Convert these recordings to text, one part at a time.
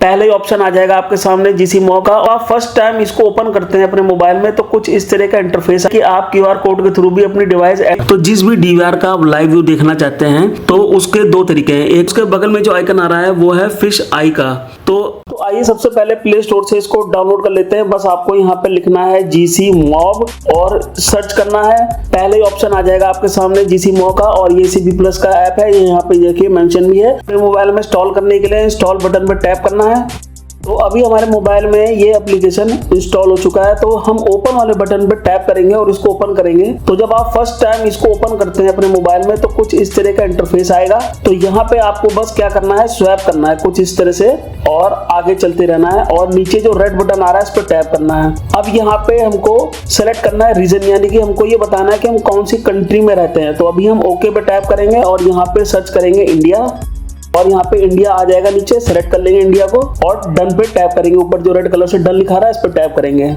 पहले ही ऑप्शन आ जाएगा आपके सामने जीसी मॉब का। और आप फर्स्ट टाइम इसको ओपन करते हैं अपने मोबाइल में तो कुछ इस तरह का इंटरफेस है कि आप क्यूआर कोड के थ्रू भी अपनी डिवाइस तो जिस भी डीवीआर का आप लाइव व्यू देखना चाहते हैं तो उसके दो तरीके हैं। एक उसके बगल में जो आइकन आ रहा है वो है फिश आई का। तो आइए सबसे पहले प्ले स्टोर से इसको डाउनलोड कर लेते हैं। बस आपको यहाँ पे लिखना है जीसी मॉब और सर्च करना है। पहले ही ऑप्शन आ जाएगा आपके सामने जीसी मॉब का और ये सीबी प्लस का ऐप है, यहाँ पे देखिए मेंशन भी है। अपने मोबाइल में इंस्टॉल करने के लिए इंस्टॉल बटन पर टैप करना है। तो अभी हमारे मोबाइल में ये एप्लीकेशन इंस्टॉल हो चुका है, तो हम ओपन वाले बटन पर टैप करेंगे और इसको ओपन करेंगे। तो जब आप फर्स्ट टाइम इसको ओपन करते हैं अपने मोबाइल में तो कुछ इस तरह का इंटरफेस आएगा। तो यहाँ पे आपको बस क्या करना है, स्वैप करना है कुछ इस तरह से और आगे चलते रहना है और नीचे जो रेड बटन आ रहा है इस पर टैप करना है। अब यहाँ पे हमको सेलेक्ट करना है रीजन, यानी कि हमको ये बताना है कि हम कौन सी कंट्री में रहते हैं। तो अभी हम ओके पे टैप करेंगे और यहाँ पे सर्च करेंगे इंडिया और यहाँ पे इंडिया आ जाएगा नीचे, सेलेक्ट कर लेंगे इंडिया को और डन पे टैप करेंगे। ऊपर जो रेड कलर से डन लिखा रहा है इस पे टैप करेंगे।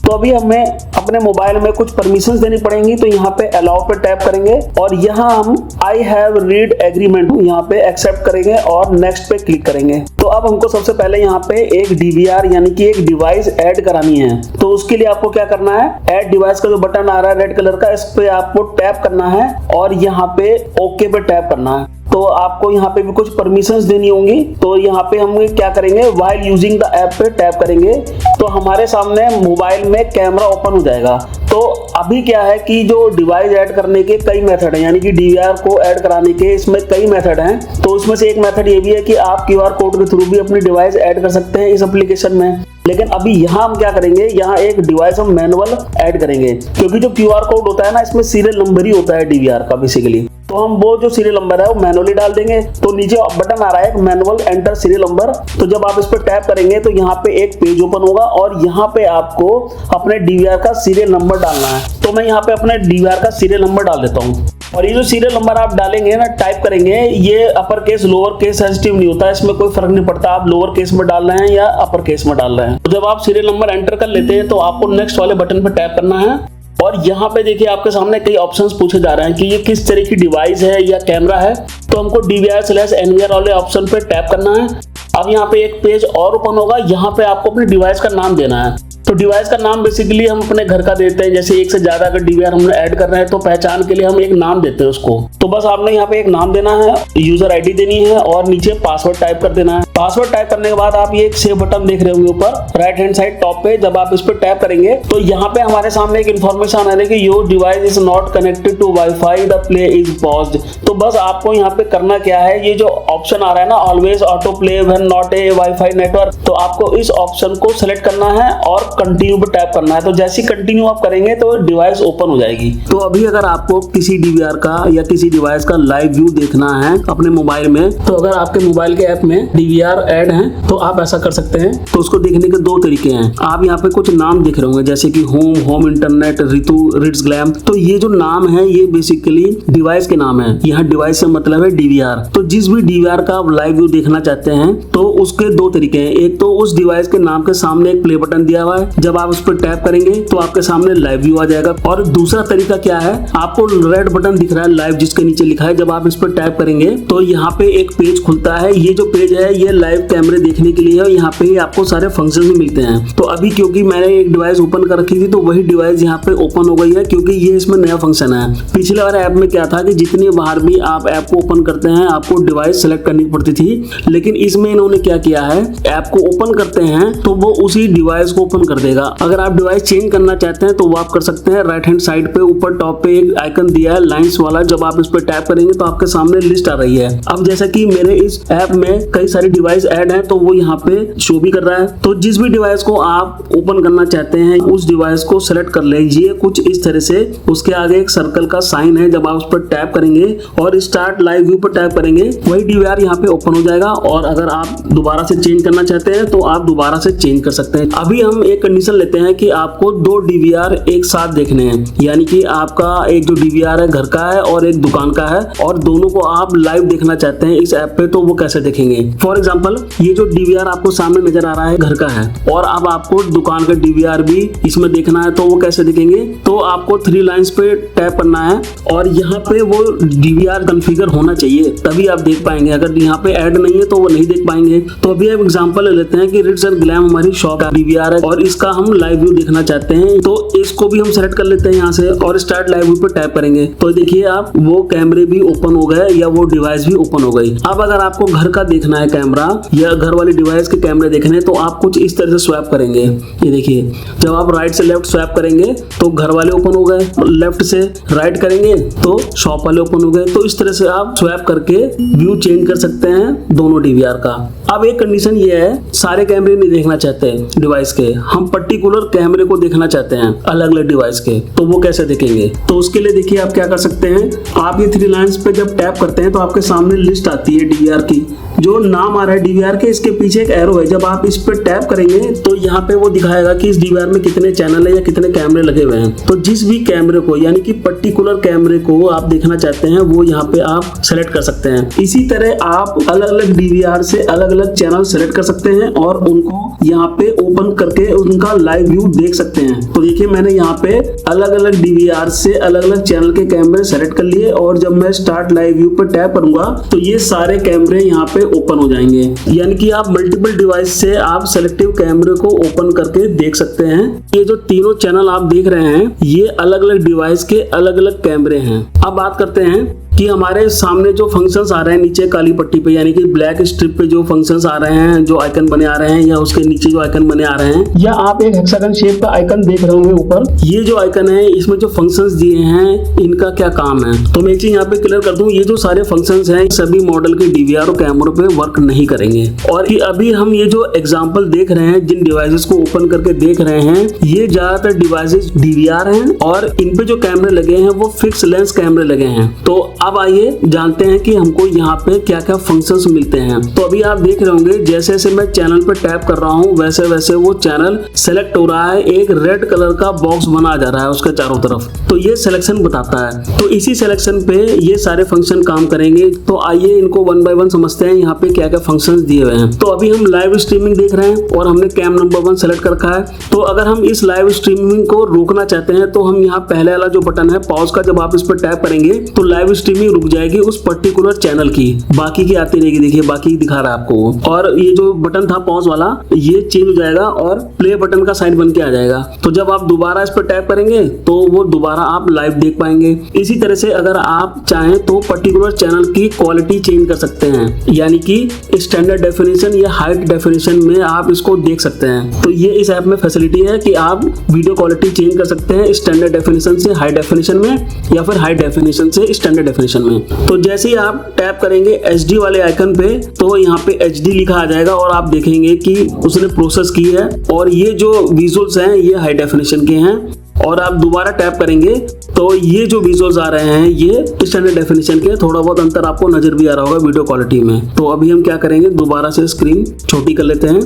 तो अभी हमें अपने मोबाइल में कुछ परमिशंस देनी पड़ेंगी, तो यहाँ पे अलाउ पे टैप करेंगे और यहाँ हम आई हैव रीड एग्रीमेंट यहाँ पे एक्सेप्ट करेंगे और नेक्स्ट पे क्लिक करेंगे। तो अब हमको सबसे पहले यहाँ पे एक डीवीआर यानी कि एक डिवाइस ऐड करानी है। तो उसके लिए आपको क्या करना है, ऐड डिवाइस का जो बटन आ रहा है रेड कलर का इस पे आपको टैप करना है और यहाँ पे ओके पे टैप करना है। तो आपको यहाँ पे भी कुछ परमिशंस देनी होंगी। तो यहाँ पे हम क्या करेंगे, व्हाइल यूजिंग द ऐप पे टैप करेंगे तो हमारे सामने मोबाइल में कैमरा ओपन हो जाएगा। तो अभी क्या है कि जो डिवाइस ऐड करने के कई मेथड हैं, यानी कि डीवीआर को ऐड कराने के इसमें कई मेथड हैं। तो उसमें से एक मेथड ये भी है कि आप क्यूआर कोड के थ्रू भी अपनी डिवाइस ऐड कर सकते हैं इस एप्लीकेशन में। लेकिन अभी यहाँ हम क्या करेंगे, यहाँ एक डिवाइस हम मैनुअल ऐड करेंगे, क्योंकि जो क्यूआर कोड होता है ना इसमें सीरियल नंबर ही होता है डीवीआर का बेसिकली। तो हम वो जो सीरियल नंबर है वो मैनुअली डाल देंगे। तो नीचे बटन आ रहा है मैनुअल एंटर सीरियल नंबर, तो जब आप इस पर टैप करेंगे तो यहाँ पे एक पेज ओपन होगा और यहाँ पे आपको अपने डीवीआर का सीरियल नंबर डालना है। तो मैं यहाँ पे अपने डीवीआर का सीरियल नंबर डाल देता हूँ और ये जो सीरियल नंबर आप डालेंगे ना, टाइप करेंगे, ये upper case lower case sensitive नहीं होता है, इसमें कोई फर्क नहीं पड़ता आप लोअर केस में डाल रहे हैं या अपर केस में डाल रहे हैं। तो जब आप सीरियल नंबर एंटर कर लेते हैं तो आपको नेक्स्ट वाले बटन पर टैप करना है और यहाँ पे देखिए आपके सामने कई ऑप्शंस पूछे जा रहे हैं कि ये किस तरह की डिवाइस है या कैमरा है। तो हमको DVR/NVR वाले ऑप्शन पे टैप करना है। अब यहाँ पे एक पेज और ओपन होगा, यहाँ पे आपको अपनी डिवाइस का नाम देना है। तो डिवाइस का नाम बेसिकली हम अपने घर का देते हैं, जैसे एक से ज्यादा अगर डीवीआर हमने ऐड कर रहे हैं तो पहचान के लिए हम एक नाम देते हैं उसको। तो बस आपने यहाँ पे एक नाम देना है, यूजर आईडी देनी है और नीचे पासवर्ड टाइप कर देना है। पासवर्ड टाइप करने के बाद आप ये एक सेव बटन देख रहे होंगे ऊपर राइट हैंड साइड टॉप पे, जब आप इस पर टैप करेंगे तो यहाँ पे हमारे सामने एक इन्फॉर्मेशन आ रही है कि your device is not connected to wifi, the play is paused. तो बस आपको यहाँ पे करना क्या है, ये जो ऑप्शन आ रहा है ना always auto play when not a wifi network, तो आपको इस ऑप्शन को सिलेक्ट करना है और कंटिन्यू पे टैप करना है। तो जैसे ही कंटिन्यू आप करेंगे तो डिवाइस ओपन हो जाएगी। तो अभी अगर आपको किसी डीवीआर का या किसी डिवाइस का लाइव व्यू देखना है अपने मोबाइल में, तो अगर आपके मोबाइल के ऐप में डीवीआर ऐड है तो आप ऐसा कर सकते हैं। तो उसको देखने के दो तरीके हैं। आप यहाँ पे कुछ नाम दिख रहे होंगे जैसे कि होम इंटरनेट, रितु, रिट्स ग्लैम। तो ये जो नाम है ये बेसिकली डिवाइस के नाम है। यहाँ डिवाइस से मतलब है डीवीआर। तो जिस भी डीवीआर का आप लाइव व्यू देखना चाहते हैं तो उसके दो तरीके हैं। एक तो उस डिवाइस के नाम के सामने एक प्ले बटन दिया हुआ है, जब आप उस पर टैप करेंगे तो आपके सामने लाइव व्यू आ जाएगा। और दूसरा तरीका क्या है, आपको रेड बटन दिख रहा है लाइव जिसके नीचे लिखा है, जब आप इस पर टैप करेंगे तो यहाँ पे एक पेज खुलता है। ये जो पेज है ये लाइव कैमरे देखने के लिए है, यहाँ पे आपको सारे फंक्शन भी मिलते हैं। तो अभी क्योंकि मैंने एक डिवाइस ओपन कर रखी थी तो वही डिवाइस यहाँ पे ओपन हो गई है, क्योंकि ये इसमें नया फंक्शन है। पिछले वाले ऐप में क्या था कि जितनी बार भी आप ऐप को ओपन करते हैं आपको डिवाइस सेलेक्ट करनी पड़ती थी, लेकिन इसमें इन्होंने क्या किया है, ऐप को ओपन करते हैं तो वो उसी डिवाइस को ओपन कर देगा। अगर आप डिवाइस चेंज करना चाहते हैं तो वो आप कर सकते हैं। राइट हैंड साइड पे ऊपर टॉप पे एक आइकन दिया है लाइंस वाला, जब आप इस पे टैप करेंगे तो आपके सामने लिस्ट आ रही है। अब जैसा कि मेरे इस ऐप में कई सारी डिवाइस ऐड है तो वो यहाँ पे शो भी कर रहा है। तो जिस भी डिवाइस को आप ओपन करना चाहते हैं उस डिवाइस को सेलेक्ट कर लीजिए कुछ इस तरह से। उसके आगे एक सर्कल का साइन है, जब आप उस पर टैप करेंगे और स्टार्ट लाइव व्यू पर टैप करेंगे वही डीवीआर यहाँ पे ओपन हो जाएगा। और अगर आप दोबारा से चेंज करना चाहते हैं तो आप दोबारा से चेंज कर सकते हैं। अभी हम एक कंडीशन लेते हैं कि आपको दो डीवीआर एक साथ देखने हैं, यानी कि आपका एक जो डीवीआर है घर का है और एक दुकान का है, और दोनों को आप लाइव देखना चाहते हैं इस ऐप पे, तो वो कैसे देखेंगे। फॉर एग्जाम्पल एग्जांपल ये जो डीवीआर आपको सामने नजर आ रहा है घर का है, और अब आपको दुकान का डीवीआर भी इसमें देखना है, तो वो कैसे दिखेंगे? तो आपको 3 लाइंस पे टैप करना है और यहाँ पे वो डीवीआर कॉन्फ़िगर होना चाहिए, तभी आप देख पाएंगे। अगर यहाँ पे ऐड नहीं है तो वो नहीं देख पाएंगे। तो अभी हम एग्जांपल ले लेते हैं कि रिट्ज एंड ग्लैम हमारी शॉप का डीवीआर है और इसका हम लाइव व्यू देखना चाहते हैं, तो इसको भी हम सेलेक्ट कर लेते हैं यहाँ से और स्टार्ट लाइव व्यू पे टैप करेंगे। तो देखिए आप वो कैमरे भी ओपन हो गए या वो डिवाइस भी ओपन हो गई। अब अगर आपको घर का देखना है कैमरा या घर वाली डिवाइस के कैमरे देखने हैं तो आप कुछ इस तरह से स्वैप करेंगे। ये देखिए जब आप राइट से लेफ्ट स्वैप करेंगे तो घर वाले ओपन हो गए, लेफ्ट से राइट करेंगे तो शॉप वाले ओपन हो गए। तो इस तरह से आप स्वैप करके व्यू चेंज कर सकते हैं दोनों डीवीआर का। अब एक कंडीशन ये है, सारे कैमरे नहीं देखना चाहते डिवाइस के, हम पर्टिकुलर कैमरे को देखना चाहते हैं अलग अलग डिवाइस के, तो वो कैसे देखेंगे? तो उसके लिए देखिए आप क्या कर सकते हैं, आप ये 3 लाइंस पे जब टैप करते हैं तो आपके सामने लिस्ट आती है डीवीआर की, जो नाम आ रहा है डीवीआर के, इसके पीछे एक एरो है। जब आप इस पे टैप करेंगे तो यहाँ पे वो दिखाएगा कि इस डीवीआर में कितने चैनल है या कितने कैमरे लगे हुए हैं। तो जिस भी कैमरे को यानी कि पर्टिकुलर कैमरे को आप देखना चाहते हैं वो यहाँ पे आप सेलेक्ट कर सकते हैं। इसी तरह आप अलग अलग डीवीआर से अलग अलग चैनल सेलेक्ट कर सकते हैं और उनको यहाँ पे ओपन करके उनका लाइव व्यू देख सकते हैं। तो देखिए मैंने यहाँ पे अलग अलग डीवीआर से अलग अलग चैनल के कैमरे सेलेक्ट कर लिए और जब मैं स्टार्ट लाइव व्यू पर टैप करूंगा तो ये सारे कैमरे यहाँ पे ओपन हो जाएंगे। यानी कि आप मल्टीपल डिवाइस से आप सेलेक्टिव कैमरे को ओपन करके देख सकते हैं। ये जो तीनों चैनल आप देख रहे हैं ये अलग अलग डिवाइस के अलग अलग कैमरे हैं। अब बात करते हैं कि हमारे सामने जो फंक्शंस आ रहे हैं नीचे काली पट्टी पे, यानी कि ब्लैक स्ट्रिप पे जो फंक्शंस आ रहे हैं, जो आइकन बने आ रहे हैं या उसके नीचे जो आइकन बने आ रहे हैं, या आप एक हेक्सागन शेप का आइकन देख रहे होंगे ऊपर, ये जो आइकन है इसमें जो फंक्शंस दिए हैं इनका क्या काम है? तो मैं एक चीज यहाँ पे क्लियर कर दूं, ये जो सारे फंक्शंस हैं सभी मॉडल के डीवीआर और कैमरों पे वर्क नहीं करेंगे। और कि अभी हम ये जो एग्जाम्पल देख रहे हैं, जिन डिवाइसेस को ओपन करके देख रहे हैं, ये ज्यादातर डिवाइसेस डीवीआर हैं और इन पे जो कैमरे लगे हैं वो फिक्स लेंस कैमरे लगे हैं। तो अब आइए जानते हैं कि हमको यहाँ पे क्या क्या फंक्शंस मिलते हैं। तो अभी आप देख रहे होंगे जैसे जैसे मैं चैनल पे टैप कर रहा हूँ वैसे वैसे वो चैनल सेलेक्ट हो रहा है, एक रेड कलर का बॉक्स बना जा रहा है उसके चारों तरफ, तो ये सिलेक्शन बताता है। तो इसी सिलेक्शन पे ये सारे फंक्शन काम करेंगे। तो आइए इनको 1 बाय 1 समझते हैं यहाँ पे क्या क्या फंक्शंस दिए हुए हैं। तो अभी हम लाइव स्ट्रीमिंग देख रहे हैं और हमने कैम नंबर 1 सेलेक्ट कर रखा है। तो अगर हम इस लाइव स्ट्रीमिंग को रोकना चाहते हैं तो हम यहाँ पहले वाला जो बटन है पॉज का, जब आप इस पर टैप करेंगे तो लाइव स्ट्रीमिंग रुक जाएगी उस पर्टिकुलर चैनल की, बाकी की आती रहेगी। देखिए बाकी दिखा रहा है आपको, और ये जो बटन था पॉज वाला ये चेंज हो जाएगा और प्ले बटन का साइन बन के आ जाएगा। तो जब आप दोबारा इस पर टैप करेंगे तो वो दोबारा आप लाइव देख पाएंगे। इसी तरह से अगर आप चाहें तो पर्टिकुलर चैनल की क्वालिटी चेंज कर सकते हैं, यानी कि स्टैंडर्ड डेफिनेशन या हाई डेफिनेशन में आप इसको देख सकते हैं। तो ये इस ऐप में फैसिलिटी है कि आप वीडियो क्वालिटी चेंज कर सकते हैं स्टैंडर्ड डेफिनेशन से हाई डेफिनेशन में या फिर हाई डेफिनेशन से स्टैंडर्ड डेफिनेशन में। तो जैसे ही आप टैप करेंगे HD वाले आइकन पे तो यहाँ पे HD लिखा आ जाएगा और आप देखेंगे कि उसने प्रोसेस की है और ये जो विजुअल्स हैं ये हाई डेफिनेशन के हैं। और आप दोबारा टैप करेंगे तो ये जो विजुअल्स आ रहे हैं ये स्टैंडर्ड डेफिनेशन के, थोड़ा बहुत अंतर आपको नजर भी आ रहा होगा वीडियो क्वालिटी में। तो अभी हम क्या करेंगे, दोबारा से स्क्रीन छोटी कर लेते हैं।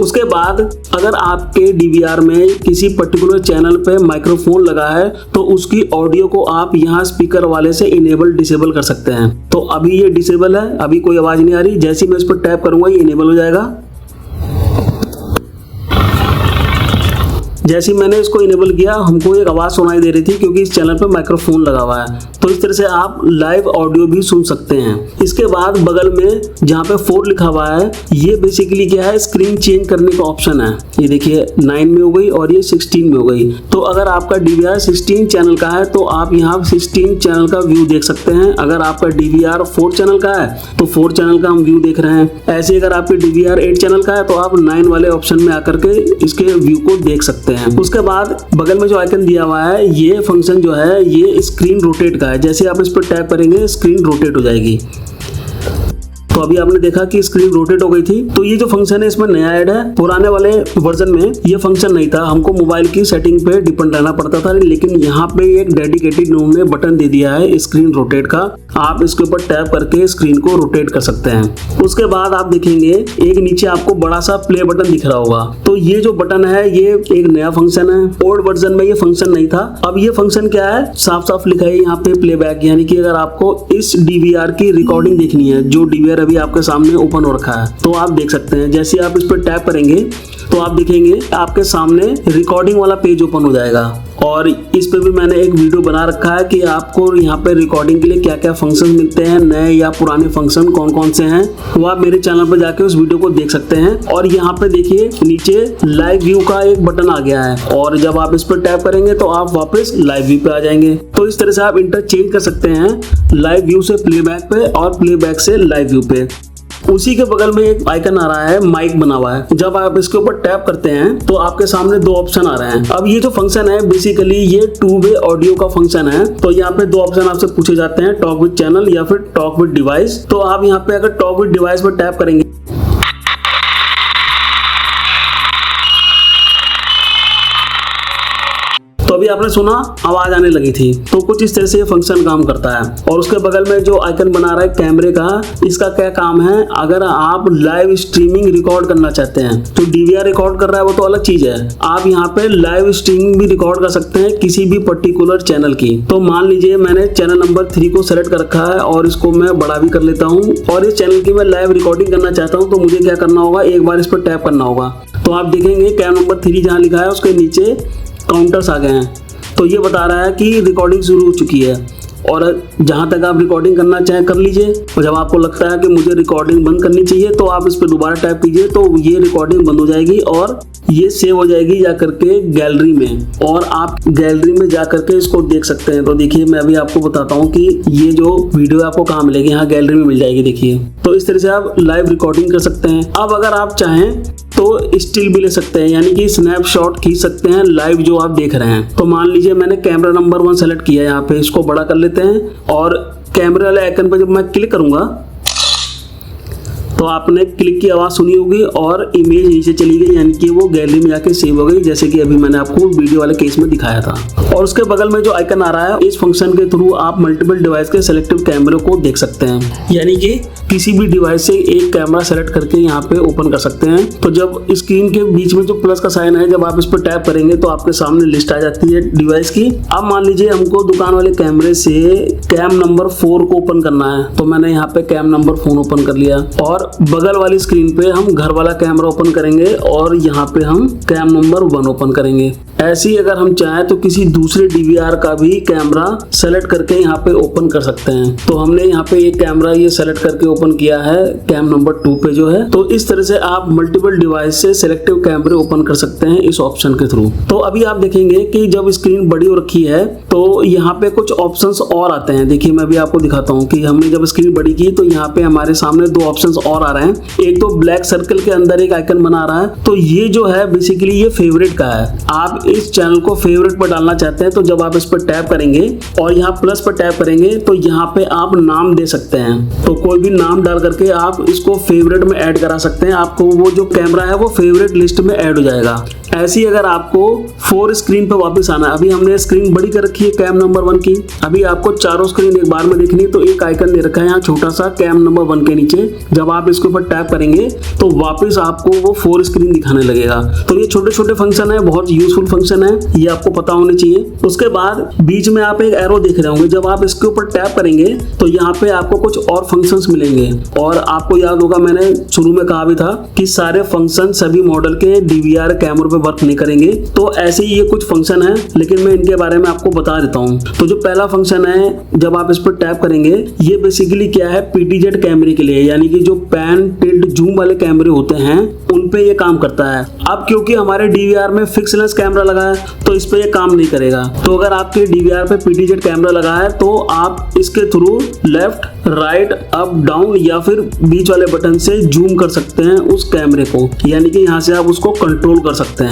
उसके बाद अगर आपके डीवीआर में किसी पर्टिकुलर चैनल पे माइक्रोफोन लगा है तो उसकी ऑडियो को आप यहाँ स्पीकर वाले से इनेबल डिसेबल कर सकते हैं। तो अभी ये डिसेबल है, अभी कोई आवाज नहीं आ रही। जैसे ही मैं इस पर टैप करूंगा ये इनेबल हो जाएगा। जैसे ही मैंने इसको इनेबल किया हमको एक आवाज सुनाई दे रही थी क्योंकि इस चैनल पे माइक्रोफोन लगा हुआ है। तो इस तरह से आप लाइव ऑडियो भी सुन सकते हैं। इसके बाद बगल में जहाँ पे 4 लिखा हुआ है ये बेसिकली क्या है, स्क्रीन चेंज करने का ऑप्शन है। ये देखिए 9 में हो गई और ये 16 में हो गई। तो अगर आपका डीवीआर 16 चैनल का है तो आप यहाँ 16 चैनल का व्यू देख सकते हैं। अगर आपका डीवीआर 4 चैनल का है तो 4 चैनल का हम व्यू देख रहे हैं। ऐसे अगर आपके डीवीआर 8 चैनल का है तो आप 9 वाले ऑप्शन में आकर के इसके व्यू को देख सकते हैं। उसके बाद बगल में जो आइकन दिया हुआ है ये फंक्शन जो है ये स्क्रीन रोटेट का है। जैसे आप इस पर टैप करेंगे स्क्रीन रोटेट हो जाएगी। तो अभी आपने देखा कि स्क्रीन रोटेट हो गई थी। तो ये जो फंक्शन है इसमें नया ऐड है, पुराने वाले वर्जन में ये फंक्शन नहीं था, हमको मोबाइल की सेटिंग पे डिपेंड रहना पड़ता था। लेकिन यहाँ पे एक डेडिकेटेड उन्होंने बटन दे दिया है स्क्रीन रोटेट का, आप इसके ऊपर टैप करके स्क्रीन को रोटेट कर सकते हैं। उसके बाद आप देखेंगे एक नीचे आपको बड़ा सा प्ले बटन दिख रहा होगा। तो ये जो बटन है ये एक नया फंक्शन है, ओल्ड वर्जन में ये फंक्शन नहीं था। अब ये फंक्शन क्या है, साफ साफ लिखा है यहाँ पे प्लेबैक, यानी कि अगर आपको इस डीवीआर की रिकॉर्डिंग देखनी है, जो डीवीआर अभी आपके सामने ओपन हो रखा है। तो आप देख सकते हैं जैसे आप इस पर टैप करेंगे तो आप देखेंगे आपके सामने रिकॉर्डिंग वाला पेज ओपन हो जाएगा। और इस पे भी मैंने एक वीडियो बना रखा है कि आपको यहाँ पे रिकॉर्डिंग के लिए क्या क्या फंक्शन मिलते हैं, नए या पुराने फंक्शन कौन कौन से हैं, वो आप मेरे चैनल पर जाके उस वीडियो को देख सकते हैं। और यहाँ पे देखिए नीचे लाइव व्यू का एक बटन आ गया है और जब आप इस पर टैप करेंगे तो आप वापस लाइव व्यू पे आ जाएंगे। तो इस तरह से आप इंटरचेंज कर सकते हैं लाइव व्यू से प्लेबैक पे और प्लेबैक से लाइव व्यू पे। उसी के बगल में एक आइकन आ रहा है, माइक बना हुआ है। जब आप इसके ऊपर टैप करते हैं तो आपके सामने दो ऑप्शन आ रहे हैं। अब ये जो फंक्शन है बेसिकली ये 2 वे ऑडियो का फंक्शन है। तो यहाँ पे दो ऑप्शन आपसे पूछे जाते हैं, टॉक विद चैनल या फिर टॉक विद डिवाइस। तो आप यहाँ पे अगर टॉक विद डिवाइस पर टैप करेंगे तो अभी आपने सुना आवाज आने लगी थी। तो कुछ इस तरह से ये फंक्शन काम करता है। और उसके बगल में जो आइकन बना रहा है कैमरे का, इसका क्या काम है, अगर आप लाइव स्ट्रीमिंग रिकॉर्ड करना चाहते हैं तो डीवीआर रिकॉर्ड कर रहा है वो तो अलग चीज है, आप यहाँ पे लाइव स्ट्रीमिंग भी रिकॉर्ड कर सकते हैं किसी भी पर्टिकुलर चैनल की। तो मान लीजिए मैंने चैनल नंबर 3 को सेलेक्ट कर रखा है और इसको मैं बड़ा भी कर लेता हूँ और इस चैनल की मैं लाइव रिकॉर्डिंग करना चाहता हूँ। तो मुझे क्या करना होगा, एक बार इस पर टैप करना होगा। तो आप देखेंगे कैम नंबर 3 जहाँ लिखा है उसके नीचे काउंटर्स आ गए हैं। तो ये बता रहा है कि रिकॉर्डिंग शुरू हो चुकी है और जहां तक आप रिकॉर्डिंग करना चाहें कर लीजिए। और जब आपको लगता है कि मुझे रिकॉर्डिंग बंद करनी चाहिए तो आप इस पर दोबारा टैप कीजिए तो ये रिकॉर्डिंग बंद हो जाएगी और ये सेव हो जाएगी जा करके गैलरी में और आप गैलरी में जा करके इसको देख सकते हैं। तो देखिए मैं अभी आपको बताता हूँ कि ये जो वीडियो आपको कहाँ मिलेगी, यहाँ गैलरी में मिल जाएगी। देखिए तो इस तरह से आप लाइव रिकॉर्डिंग कर सकते हैं। अब अगर आप चाहें तो स्टिल भी ले सकते हैं, यानी कि स्नैपशॉट खींच सकते हैं लाइव जो आप देख रहे हैं। तो मान लीजिए मैंने कैमरा नंबर 1 सेलेक्ट किया, यहाँ पे इसको बड़ा कर लेते हैं और कैमरे वाले आइकन पर जब मैं क्लिक करूंगा तो आपने क्लिक की आवाज सुनी होगी और इमेज नीचे चली गई, यानी कि वो गैलरी में जाके सेव हो गई, जैसे कि अभी मैंने आपको वीडियो वाले केस में दिखाया था। और उसके बगल में जो आइकन आ रहा है, इस फंक्शन के थ्रू आप मल्टीपल डिवाइस के सिलेक्टिव कैमरे को देख सकते हैं, यानी कि किसी भी डिवाइस से एक कैमरा सेलेक्ट करके यहाँ पे ओपन कर सकते हैं। तो जब स्क्रीन के बीच में जो प्लस का साइन है, जब आप इस पर टैप करेंगे तो आपके सामने लिस्ट आ जाती है डिवाइस की। अब मान लीजिए हमको दुकान वाले कैमरे से कैम नंबर 4 को ओपन करना है, तो मैंने यहाँ पे कैम नंबर 4 ओपन कर लिया और बगल वाली स्क्रीन पे हम घर वाला कैमरा ओपन करेंगे और यहाँ पे हम कैम नंबर 1 ओपन करेंगे। ऐसे ही अगर हम चाहें तो किसी दूसरे डीवीआर का भी कैमरा सेलेक्ट करके यहाँ पे ओपन कर सकते हैं। तो हमने यहाँ पे एक कैमरा ये सेलेक्ट करके ओपन किया है कैम नंबर 2 पे जो है। तो इस तरह से आप मल्टीपल डिवाइस से सिलेक्टिव कैमरे ओपन कर सकते हैं इस ऑप्शन के थ्रू। तो अभी आप देखेंगे कि जब स्क्रीन बड़ी हो रखी है तो यहाँ पे कुछ ऑप्शंस और आते हैं। देखिए मैं भी आपको दिखाता हूँ कि हमने जब स्क्रीन बड़ी की तो यहाँ पे हमारे सामने 2 ऑप्शंस और आ रहे हैं। एक तो ब्लैक सर्कल के अंदर एक आइकन बना रहा है, तो ये जो है बेसिकली ये फेवरेट का है। आप इस चैनल को फेवरेट पर डालना चाहते हैं तो जब आप इस पर टैप करेंगे और यहाँ प्लस पर टैप करेंगे तो यहाँ पे आप नाम दे सकते हैं। तो कोई भी नाम डाल करके आप इसको फेवरेट में ऐड करा सकते हैं, आपको वो जो कैमरा है वो फेवरेट लिस्ट में ऐड हो जाएगा। ऐसी अगर आपको 4 स्क्रीन पे वापस आना है, अभी हमने स्क्रीन बड़ी कर रखी है कैम नंबर 1 की, अभी आपको चारों स्क्रीन एक बार में देखनी है तो एक आइकन दे रखा है यहाँ छोटा सा कैम नंबर 1 के नीचे। जब आप इसके ऊपर टैप करेंगे तो वापस आपको वो 4 स्क्रीन दिखाने लगेगा। तो ये छोटे छोटे फंक्शन है, बहुत यूजफुल फंक्शन है, ये आपको पता होने चाहिए। उसके बाद बीच में आप एक एरो देख रहे होंगे, जब आप इसके ऊपर टैप करेंगे तो यहाँ पे आपको कुछ और फंक्शंस मिलेंगे। और आपको याद होगा मैंने शुरू में कहा भी था कि सारे फंक्शन सभी मॉडल के डीवीआर कैमरों पे वर्क नहीं करेंगे। तो ऐसे ही ये कुछ फंक्शन है, लेकिन मैं इनके बारे में आपको बता देता हूँ। तो जो पहला फंक्शन है, जब आप इस पर टैप करेंगे, ये बेसिकली क्या है, पीटीजेड कैमरे के लिए, यानी कि जो पैन टिल्ट जूम वाले कैमरे होते हैं उन पे ये काम करता है। अब क्योंकि हमारे डीवीआर में फिक्स लेंस कैमरा लगा है तो इस पे ये काम नहीं करेगा। तो अगर आपके डीवीआर पे पीटीजेड कैमरा लगा है तो आप इसके through left, right, up, down या फिर बीच वाले बटन से जूम कर सकते हैं उस कैमरे को, यानी कि यहाँ से आप उसको कंट्रोल कर सकते हैं।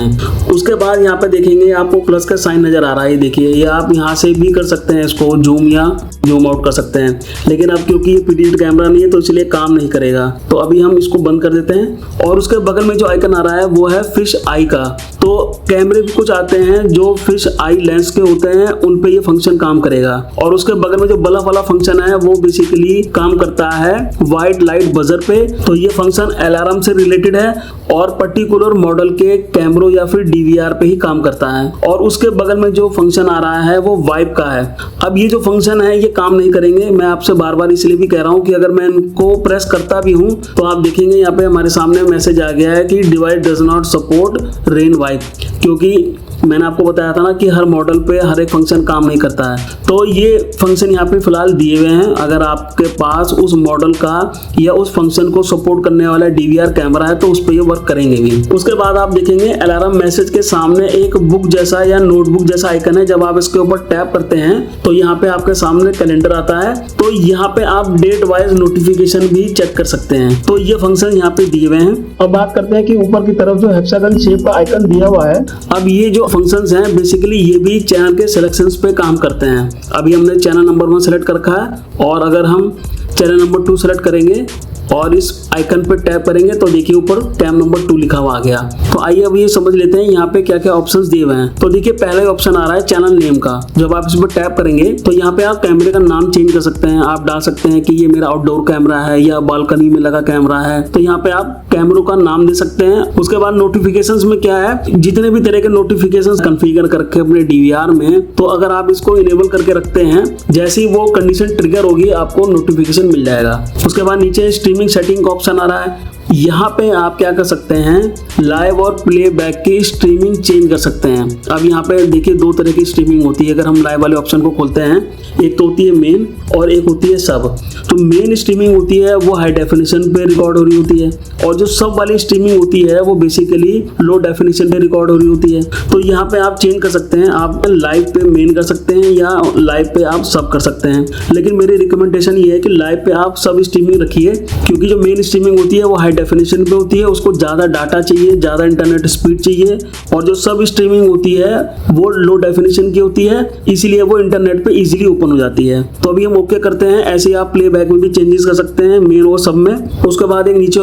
उसके बाद यहाँ पे देखेंगे आपको प्लस का साइन नजर आ रहा है, देखिए ये आप यहाँ से भी कर सकते हैं, इसको जूम या जूम आउट कर सकते हैं। लेकिन अब क्योंकि ये पीटीजेड कैमरा नहीं है तो इसलिए काम नहीं करेगा, तो अभी हम इसको बंद कर देते हैं। और उसके बगल में जो आइकन आ रहा है वो है फिश आई का। तो कैमरे भी कुछ आते हैं जो फिश आई लेंस के होते हैं, उन पे ये फंक्शन काम करेगा। और उसके बगल में जो बल्ब वाला फंक्शन है वो बेसिकली बेसिकली काम करता है व्हाइट लाइट बजर पे। तो ये फंक्शन अलार्म से रिलेटेड है और पर्टिकुलर मॉडल के कैमरों या फिर डीवीआर पे ही काम करता है। और उसके बगल में जो फंक्शन आ रहा है वो वाइप का है। अब ये जो फंक्शन है ये काम नहीं करेंगे, मैं आपसे बार बार इसलिए भी कह रहा हूँ कि अगर मैं इनको प्रेस करता भी हूँ तो आप देखेंगे यहाँ पे हमारे सामने मैसेज आ गया है कि device does not support rain wipe, क्योंकि मैंने आपको बताया था ना कि हर मॉडल पे हर एक फंक्शन काम नहीं करता है। तो ये फंक्शन यहाँ पे फिलहाल दिए हुए हैं। अगर आपके पास उस मॉडल का या उस फंक्शन को सपोर्ट करने वाला डीवीआर कैमरा है तो उस पर ये वर्क करेंगे भी। उसके बाद आप देखेंगे अलार्म मैसेज के सामने एक बुक जैसा या नोटबुक जैसा आइकन है। जब आप इसके ऊपर टैप करते हैं तो यहाँ पे आपके सामने कैलेंडर आता है। तो यहाँ पे आप डेट वाइज नोटिफिकेशन भी चेक कर सकते हैं। तो ये फंक्शन यहाँ पे दिए हुए हैं। अब बात करते हैं कि ऊपर की तरफ जो हेक्सागन शेप का आइकन दिया हुआ है, अब ये जो फंक्शंस हैं बेसिकली ये भी चैनल के सिलेक्शंस पे काम करते हैं। अभी हमने चैनल नंबर 1 सेलेक्ट कर रखा है और अगर हम चैनल नंबर 2 सेलेक्ट करेंगे और इस आइकन पे टैप करेंगे तो देखिए ऊपर कैम नंबर 2 लिखा हुआ आ गया। तो आइए अब ये समझ लेते हैं यहाँ पे क्या क्या ऑप्शंस दिए हुए हैं। तो देखिए पहला ही ऑप्शन आ रहा है चैनल नेम का। जब आप इस पर टैप करेंगे तो यहाँ पे आप कैमरे का नाम चेंज कर सकते हैं। आप डाल सकते हैं कि ये मेरा आउटडोर कैमरा है या बालकनी में लगा कैमरा है। तो यहाँ पे आप कैमरों का नाम दे सकते हैं। उसके बाद नोटिफिकेशंस में क्या है, जितने भी तरह के नोटिफिकेशंस कॉन्फ़िगर करके अपने डीवीआर में, तो अगर आप इसको इनेबल करके रखते हैं जैसे ही वो कंडीशन ट्रिगर होगी आपको नोटिफिकेशन मिल जाएगा। उसके बाद नीचे स्ट्रीमिंग सेटिंग का ऑप्शन आ रहा है। यहाँ पे आप क्या कर सकते हैं, लाइव और प्लेबैक की स्ट्रीमिंग चेंज कर सकते हैं। अब यहाँ पे देखिए 2 तरह की स्ट्रीमिंग होती है। अगर हम लाइव वाले ऑप्शन को खोलते हैं, एक तो होती है मेन और एक होती है सब। तो मेन स्ट्रीमिंग होती है वो हाई डेफिनेशन पे रिकॉर्ड हो रही होती है और जो सब वाली स्ट्रीमिंग होती है वो बेसिकली लो डेफिनेशन पे रिकॉर्ड हो रही होती है। तो यहाँ पे आप चेंज कर सकते हैं, आप लाइव पे मेन कर सकते हैं या लाइव पे आप सब कर सकते हैं। लेकिन मेरी रिकमेंडेशन ये है कि लाइव पे आप सब स्ट्रीमिंग रखिए, क्योंकि जो मेन स्ट्रीमिंग होती है वो हाई डेफिनेशन पे होती है, उसको ज्यादा डाटा चाहिए, ज्यादा इंटरनेट स्पीड चाहिए। और जो सब स्ट्रीमिंग होती है वो लो डेफिनेशन की होती है, इसीलिए वो इंटरनेट पे इजीली ओपन हो जाती है। तो अभी हम ओके करते हैं। ऐसे ही आप प्लेबैक में भी चेंजेस कर सकते हैं, मेन और सब में। उसके बाद एक नीचे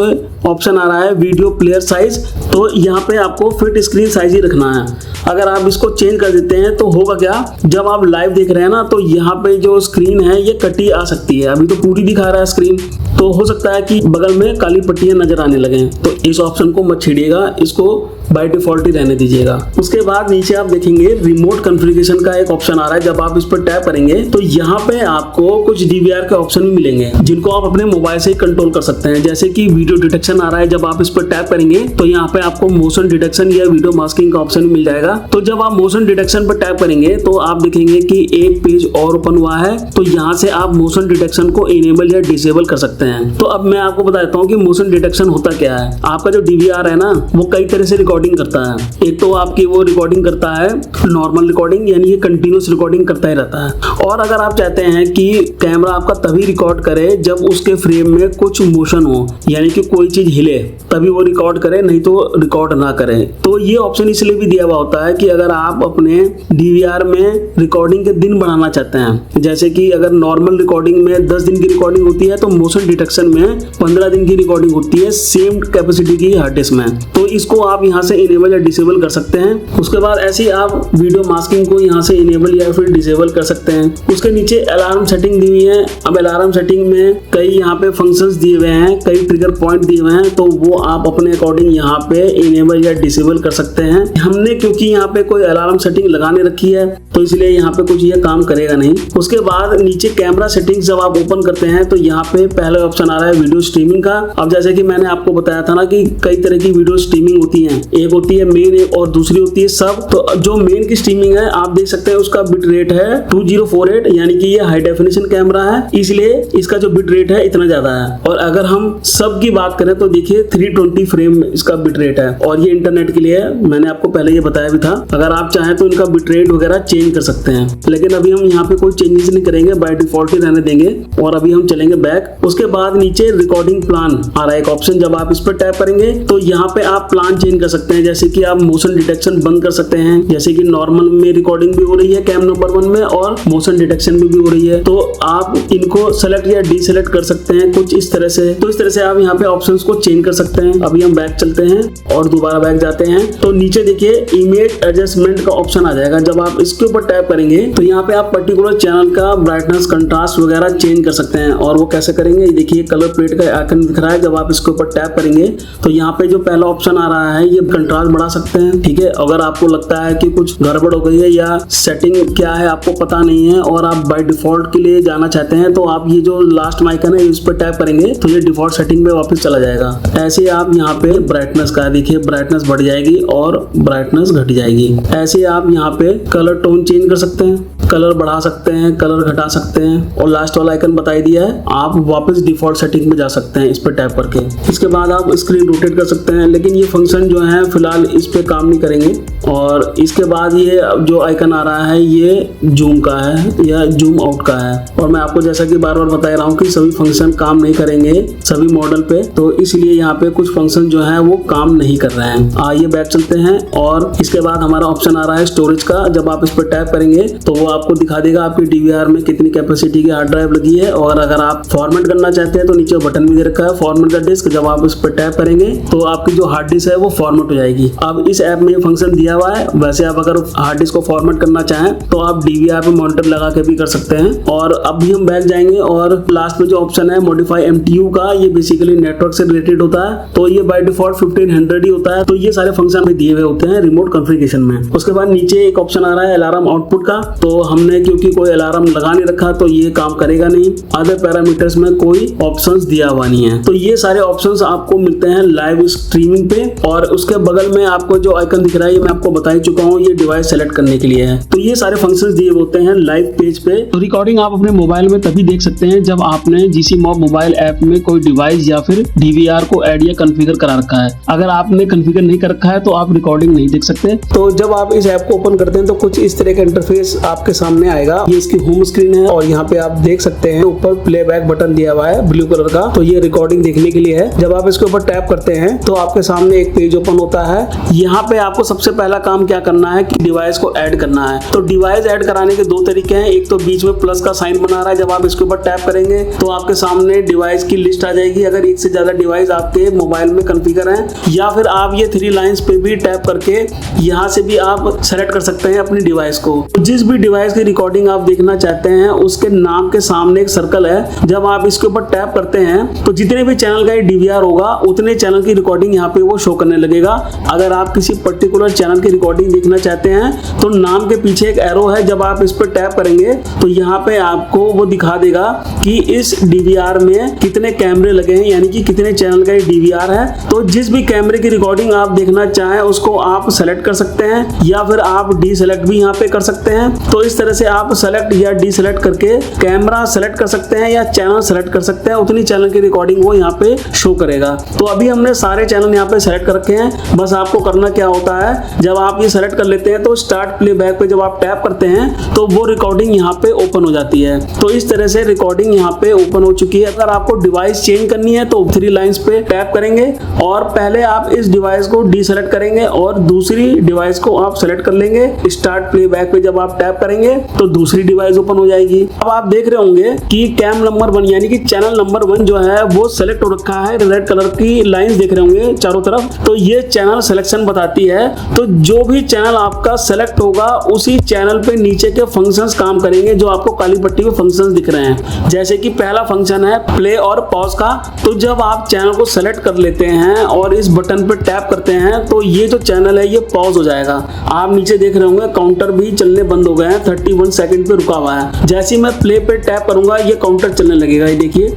ऑप्शन आ रहा है वीडियो प्लेयर साइज। तो यहाँ पे आपको फिट स्क्रीन साइज ही रखना है। अगर आप इसको चेंज कर देते हैं तो होगा क्या, जब आप लाइव देख रहे हैं ना तो यहाँ पे जो स्क्रीन है ये कटी आ सकती है। अभी तो पूरी दिखा रहा है स्क्रीन, तो हो सकता है कि बगल में काली पट्टियां नजर आने लगे। तो इस ऑप्शन को मत छेड़िएगा, इसको बाय डिफॉल्ट ही रहने दीजिएगा। उसके बाद नीचे आप देखेंगे रिमोट कॉन्फ़िगरेशन का एक ऑप्शन आ रहा है। जब आप इस पर टैप करेंगे तो यहाँ पे आपको कुछ डीवीआर के ऑप्शन मिलेंगे जिनको आप अपने मोबाइल से कंट्रोल कर सकते हैं। जैसे कि वीडियो डिटेक्शन आ रहा है, जब आप इस पर टैप करेंगे तो यहाँ पे आपको मोशन डिटेक्शन या वीडियो मास्किंग का ऑप्शन मिल जाएगा। तो जब आप मोशन डिटेक्शन पर टैप करेंगे तो आप देखेंगे कि एक पेज और ओपन हुआ है। तो यहाँ से आप मोशन डिटेक्शन को इनेबल या डिसेबल कर सकते हैं। तो अब मैं आपको बताता हूँ कि मोशन डिटेक्शन होता क्या है। आपका जो डीवीआर है ना वो कई तरह से रिकॉर्डिंग करता है। एक तो आपकी वो रिकॉर्डिंग करता है नॉर्मल रिकॉर्डिंग, यानी ये कंटिन्यूस रिकॉर्डिंग करता ही रहता है। और अगर आप चाहते हैं कि कैमरा आपका तभी रिकॉर्ड करे जब उसके फ्रेम में कुछ मोशन हो, यानी कि कोई चीज हिले, तभी वो रिकॉर्ड करे, नहीं तो रिकॉर्ड ना करे। तो ये ऑप्शन इसलिए भी दिया हुआ होता है कि अगर आप अपने डीवीआर में रिकॉर्डिंग के दिन बढ़ाना चाहते हैं, जैसे कि अगर नॉर्मल रिकॉर्डिंग में 10 दिन की रिकॉर्डिंग होती है तो मोशन डिटेक्शन में 15 दिन की रिकॉर्डिंग होती है सेम कैपेसिटी की हार्ड डिस्क में। तो इसको आप यहाँ से इनेबल या डिसेबल कर सकते हैं। उसके बाद ऐसे ही आप वीडियो मास्किंग को यहाँ से इनेबल या फिर डिसेबल कर सकते हैं। उसके नीचे अलार्म सेटिंग दी हुई है। अब अलार्म सेटिंग में कई यहाँ पे फंक्शंस दिए हुए हैं, कई ट्रिगर पॉइंट दिए हुए हैं, तो वो आप अपने अकॉर्डिंग यहाँ पे इनेबल या डिसेबल कर सकते हैं। हमने क्योंकि यहाँ पे कोई अलार्म सेटिंग लगाने रखी है तो इसलिए यहाँ पे कुछ ये काम करेगा नहीं। उसके बाद नीचे कैमरा सेटिंग्स जब आप ओपन करते हैं तो यहाँ पे पहला ऑप्शन आ रहा है वीडियो स्ट्रीमिंग का। अब जैसे कि मैंने आपको बताया था ना कि कई तरह की वीडियो स्ट्रीमिंग होती है, एक होती है मेन और दूसरी होती है सब। तो जो मेन की स्ट्रीमिंग है आप देख सकते हैं उसका बिट रेट है 2048, यानी कि ये हाई डेफिनेशन कैमरा है, इसलिए इसका जो बिट रेट है इतना ज्यादा है। और अगर हम सब की बात करें तो देखिए 320 फ्रेम इसका बिट रेट है और ये इंटरनेट के लिए है, मैंने आपको पहले ये बताया भी था। अगर आप चाहें तो इनका बिट रेट वगैरह चेंज कर सकते हैं, लेकिन अभी हम यहाँ पे कोई चेंजेस नहीं करेंगे, बाय डिफॉल्ट ही रहने देंगे। और अभी हम चलेंगे बैक। उसके बाद नीचे रिकॉर्डिंग प्लान आ रहा है एक ऑप्शन, जब आप इस पर टैप करेंगे तो यहाँ पे आप प्लान चेंज कर सकते सकते हैं, जैसे कि आप मोशन डिटेक्शन बंद कर सकते हैं, जैसे कि नॉर्मल में रिकॉर्डिंग भी हो रही है कैम नंबर 1 में और मोशन डिटेक्शन भी हो रही है, तो आप इनको सेलेक्ट या डीसेलेक्ट कर सकते हैं कुछ इस तरह से। तो इस तरह से आप यहाँ पे ऑप्शंस को चेंज कर सकते हैं। अभी हम बैक चलते हैं और दोबारा बैक जाते हैं, तो नीचे देखिए इमेज एडजस्टमेंट का ऑप्शन आ जाएगा। जब आप इसके ऊपर टैप करेंगे तो यहाँ पे आप पर्टिकुलर चैनल का ब्राइटनेस, कंट्रास्ट वगैरह चेंज कर सकते हैं। और वो कैसे करेंगे, देखिए कलर प्लेट का आइकन दिख रहा है, जब आप इसके ऊपर टैप करेंगे तो यहाँ पे जो पहला ऑप्शन आ रहा है ये कंट्रास्ट बढ़ा सकते हैं, ठीक है। अगर आपको लगता है कि कुछ गड़बड़ हो गई है या सेटिंग क्या है आपको पता नहीं है और आप बाय डिफॉल्ट के लिए जाना चाहते हैं, तो आप ये जो लास्ट आइकन है इस पर टैप करेंगे तो ये डिफॉल्ट सेटिंग में वापस चला जाएगा। ऐसे आप यहाँ पे ब्राइटनेस का देखिए ब्राइटनेस बढ़ जाएगी और ब्राइटनेस घट जाएगी। ऐसे आप यहाँ पे कलर टोन चेंज कर सकते हैं, कलर बढ़ा सकते हैं, कलर घटा सकते हैं। और लास्ट वाला आइकन बता दिया है, आप वापस डिफॉल्ट सेटिंग में जा सकते हैं इस पर टैप करके। इसके बाद आप स्क्रीन रोटेट कर सकते हैं, लेकिन ये फंक्शन जो है फिलहाल इस पे काम नहीं करेंगे। और इसके बाद ये जो आइकन आ रहा है ये जूम का है या जूम आउट का है। और मैं आपको जैसा कि बार बार बता रहा हूँ कि सभी फंक्शन काम नहीं करेंगे सभी मॉडल पे, तो इसलिए यहाँ पे कुछ फंक्शन जो है वो काम नहीं कर रहे हैं। आइए बैक चलते हैं और इसके बाद हमारा ऑप्शन आ रहा है स्टोरेज का। जब आप इस पर टैप करेंगे तो वो आपको दिखा देगा आपकी डीवीआर में कितनी कैपेसिटी की हार्ड ड्राइव लगी है। और अगर आप फॉर्मेट करना चाहते हैं तो नीचे बटन भी दे रखा है फॉर्मेट द डिस्क। जब आप इस पर टैप करेंगे तो आपकी जो हार्ड डिस्क है वो फॉर्मेट हो जाएगी। अब इस ऐप में ये फंक्शन दिया हुआ है। वैसे आप अगर हार्ड डिस्क को फॉर्मेट करना चाहें तो आप डीवीआर पे मॉनिटर लगा के भी कर सकते हैं। और अब भी हम बैक जाएंगे और लास्ट में जो ऑप्शन है मॉडिफाई एमटीयू का, ये बेसिकली नेटवर्क से रिलेटेड होता है, तो ये बाय डिफॉल्ट 1500 ही होता है। तो ये सारे फंक्शन में दिए हुए होते हैं रिमोट कॉन्फ़िगरेशन में। उसके बाद नीचे एक ऑप्शन आ रहा है अलार्म आउटपुट का, तो हमने क्योंकि कोई अलार्म लगा नहीं रखा तो ये काम करेगा नहीं। अदर पैरामीटर्स में कोई ऑप्शंस दिया हुआ नहीं है। तो ये सारे ऑप्शंस आपको मिलते हैं लाइव स्ट्रीमिंग पे। और उसके बगल में आपको जो आइकन दिख रहा है ये मैं आपको बता ही चुका हूँ, ये डिवाइस सेलेक्ट करने के लिए है। तो ये सारे फंक्शंस दिए होते हैं लाइव पेज पे। तो रिकॉर्डिंग आप अपने मोबाइल में तभी देख सकते हैं जब आपने जीसी मॉब मोबाइल ऐप में कोई डिवाइस या फिर डीवीआर को ऐड या कॉन्फ़िगर करा रखा है। अगर आपने कॉन्फ़िगर नहीं कर रखा है तो आप रिकॉर्डिंग नहीं देख सकते। तो जब आप इस ऐप को ओपन करते हैं तो कुछ इस तरह का इंटरफेस आपके सामने आएगा। ये इसकी होम स्क्रीन है और यहाँ पे आप देख सकते हैं ऊपर प्लेबैक बटन दिया हुआ है ब्लू कलर का, तो ये रिकॉर्डिंग देखने के लिए है। जब आप इसके ऊपर टैप करते हैं तो आपके सामने एक पेज ओपन होता है। यहाँ पे आपको सबसे पहला काम क्या करना है कि डिवाइस को ऐड करना है। तो डिवाइस ऐड कराने के दो तरीके हैं। एक तो बीच में प्लस का साइन बना रहा है, जब आप इसके ऊपर टैप करेंगे तो आपके सामने डिवाइस की लिस्ट आ जाएगी अगर एक से ज्यादा डिवाइस आपके मोबाइल में कॉन्फ़िगर है। या फिर आप ये 3 लाइंस पे भी टैप करके यहाँ से भी आप सेलेक्ट कर सकते हैं अपनी डिवाइस को। जिस भी डिवाइस की रिकॉर्डिंग आप देखना चाहते हैं उसके नाम के सामने एक सर्कल है, जब आप इसके ऊपर टैप करते हैं तो जितने भी चैनल का डीवीआर होगा उतने चैनल की रिकॉर्डिंग यहाँ पे वो शो करने लगेगा। अगर आप किसी पर्टिकुलर चैनल की रिकॉर्डिंग देखना चाहते हैं तो नाम के पीछे एक एरो है, जब आप इस पर टैप करेंगे तो यहाँ पे आपको वो दिखा देगा कि इस डीवीआर में कितने कैमरे लगे हैं, यानी कि कितने चैनल का डीवीआर है। तो जिस भी कैमरे की रिकॉर्डिंग आप देखना चाहें उसको आप सेलेक्ट कर सकते हैं या फिर आप डी सेलेक्ट भी यहाँ पे कर सकते हैं। तो इस तरह से आप सेलेक्ट या डी सेलेक्ट करके कैमरा सेलेक्ट कर सकते हैं या चैनल सेलेक्ट कर सकते हैं, उतनी चैनल की रिकॉर्डिंग वो यहाँ पे शो करेगा। तो अभी हमने सारे चैनल यहाँ पे सेलेक्ट कर रखे हैं। बस आपको करना क्या होता है, जब आप ये सेलेक्ट कर लेते हैं तो स्टार्ट प्लेबैक पे जब आप टैप करते हैं तो वो रिकॉर्डिंग यहाँ पे ओपन हो जाती है। तो इस तरह से रिकॉर्डिंग यहाँ पे ओपन हो चुकी है। अगर आपको डिवाइस चेंज करनी है तो 3 लाइंस पे टैप करेंगे और पहले आप इस डिवाइस को डी सेलेक्ट करेंगे और दूसरी डिवाइस को आप सेलेक्ट कर लेंगे। स्टार्ट प्लेबैक पे जब आप टैप करेंगे तो दूसरी डिवाइस ओपन हो जाएगी। अब आप देख रहे होंगे कि कैम नंबर 1 यानी कि चैनल नंबर 1 जो है वो सेलेक्ट हो रखा है। रेड कलर की लाइंस देख रहे होंगे चारों तरफ, तो ये चैनल सिलेक्शन बताती है। तो जो भी चैनल आपका सेलेक्ट होगा उसी चैनल पे नीचे के फंक्शंस काम करेंगे जो आपको काली पट्टी पे फंक्शंस दिख रहे हैं। जैसे कि पहला फंक्शन है प्ले और पॉज का। तो जब आप चैनल को सेलेक्ट कर लेते हैं और इस बटन पे टैप करते हैं तो ये जो चैनल है ये पॉज हो जाएगा। आप नीचे देख रहे होंगे काउंटर भी चलने बंद हो गए हैं, 31 सेकंड पे रुका हुआ है। जैसे ही मैं प्ले पे टैप करूंगा ये काउंटर चलने लगेगा, ये देखिए।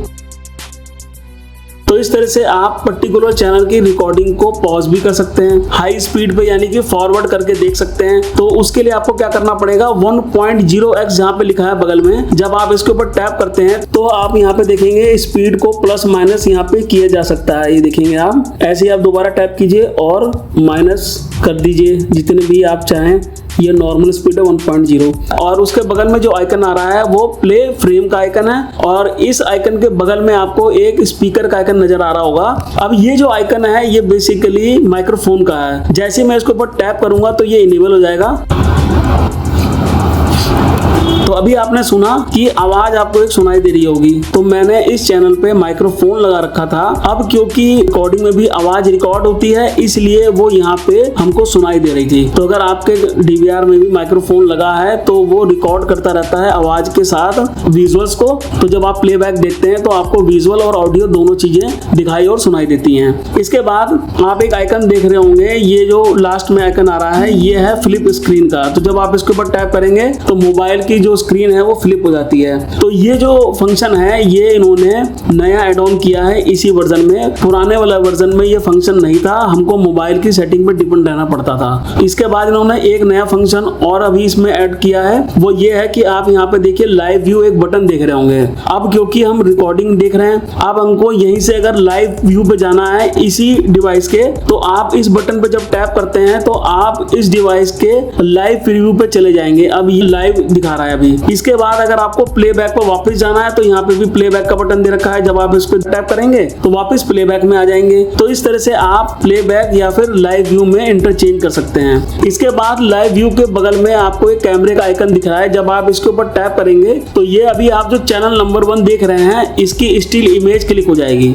तो इस तरह से आप पर्टिकुलर चैनल की रिकॉर्डिंग को पॉज भी कर सकते हैं, हाई स्पीड पे यानी कि फॉरवर्ड करके देख सकते हैं। तो उसके लिए आपको क्या करना पड़ेगा, 1.0x जहाँ पे लिखा है बगल में, जब आप इसके ऊपर टैप करते हैं तो आप यहाँ पे देखेंगे स्पीड को प्लस माइनस यहाँ पे किया जा सकता है। ये देखेंगे आप, ऐसे ही आप दोबारा टैप कीजिए और माइनस कर दीजिए जितने भी आप चाहें। ये नॉर्मल स्पीड है 1.0। और उसके बगल में जो आइकन आ रहा है वो प्ले फ्रेम का आइकन है, और इस आइकन के बगल में आपको एक स्पीकर का आइकन नजर आ रहा होगा। अब ये जो आइकन है ये बेसिकली माइक्रोफोन का है। जैसे मैं इसके ऊपर टैप करूंगा तो ये इनेबल हो जाएगा। तो अभी आपने सुना कि आवाज आपको एक सुनाई दे रही होगी, तो मैंने इस चैनल पे माइक्रोफोन लगा रखा था। अब क्योंकि रिकॉर्डिंग में भी आवाज रिकॉर्ड होती है इसलिए वो यहाँ पे हमको सुनाई दे रही थी। तो अगर आपके डीवीआर में भी माइक्रोफोन लगा है तो वो रिकॉर्ड करता रहता है आवाज के साथ विजुअल्स को। तो जब आप प्लेबैक देखते हैं तो आपको विजुअल और ऑडियो दोनों चीजें दिखाई और सुनाई देती हैं। इसके बाद आप एक आइकन देख रहे होंगे, ये जो लास्ट में आइकन आ रहा है ये है फ्लिप स्क्रीन का। तो जब आप इसके ऊपर टैप करेंगे तो मोबाइल की जो स्क्रीन है वो फ्लिप हो जाती है। तो ये जो फंक्शन है ये इन्होंने नया ऐड ऑन किया है इसी वर्जन में। पुराने वाला वर्जन में ये फंक्शन नहीं था, हमको मोबाइल की सेटिंग पे डिपेंड रहना पड़ता था। इसके बाद इन्होंने एक नया फंक्शन और अभी इसमें ऐड किया है, वो ये है कि आप यहाँ पे देखिए लाइव व्यू एक बटन देख रहे होंगे। अब क्योंकि हम रिकॉर्डिंग देख रहे हैं, अब हमको यहीं से अगर लाइव व्यू पे जाना है इसी डिवाइस के, तो आप इस बटन पे जब टैप करते हैं तो आप इस डिवाइस के लाइव प्रीव्यू पे चले जाएंगे। अब ये लाइव दिखा रहा है अभी। इसके बाद अगर आपको प्लेबैक पर वापस जाना है तो यहाँ पे भी प्लेबैक का बटन दे रखा है। जब आप इस पे टैप करेंगे तो वापस प्लेबैक में आ जाएंगे। तो इस तरह से आप प्लेबैक या फिर लाइव व्यू में इंटरचेंज कर सकते हैं। इसके बाद लाइव व्यू के बगल में आपको एक कैमरे का आइकन दिख रहा है। जब आप इसके ऊपर टैप करेंगे तो ये अभी आप जो चैनल नंबर 1 देख रहे हैं इसकी स्टिल इमेज क्लिक हो जाएगी।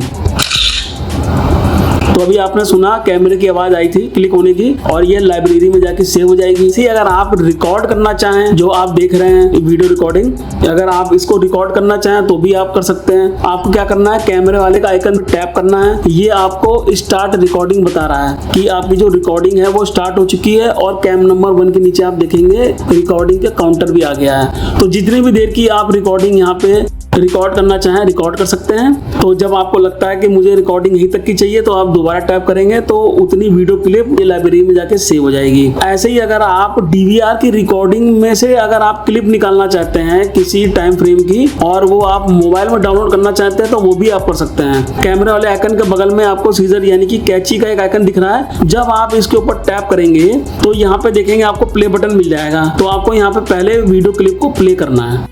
तो अभी आपने सुना कैमरे की आवाज आई थी क्लिक होने की, और ये लाइब्रेरी में जाके सेव हो जाएगी। इसी अगर आप रिकॉर्ड करना चाहें जो आप देख रहे हैं वीडियो रिकॉर्डिंग, अगर आप इसको रिकॉर्ड करना चाहें तो भी आप कर सकते हैं। आपको क्या करना है, कैमरे वाले का आइकन टैप करना है। ये आपको स्टार्ट रिकॉर्डिंग बता रहा है कि आपकी जो रिकॉर्डिंग है वो स्टार्ट हो चुकी है, और कैम नंबर 1 के नीचे आप देखेंगे रिकॉर्डिंग का काउंटर भी आ गया है। तो जितनी भी देर की आप रिकॉर्डिंग यहाँ पे रिकॉर्ड करना चाहें रिकॉर्ड कर सकते हैं। तो जब आपको लगता है कि मुझे रिकॉर्डिंग यहीं तक की चाहिए तो आप दोबारा टैप करेंगे तो उतनी वीडियो क्लिप ये लाइब्रेरी में जाके सेव हो जाएगी। ऐसे ही अगर आप डीवीआर की रिकॉर्डिंग में से अगर आप क्लिप निकालना चाहते हैं किसी टाइम फ्रेम की और वो आप मोबाइल में डाउनलोड करना चाहते हैं तो वो भी आप कर सकते हैं। कैमरे वाले आइकन के बगल में आपको सीजर यानी कि कैची का एक आइकन दिख रहा है। जब आप इसके ऊपर टैप करेंगे तो यहाँ पे देखेंगे आपको प्ले बटन मिल जाएगा। तो आपको यहाँ पे पहले वीडियो क्लिप को प्ले करना है।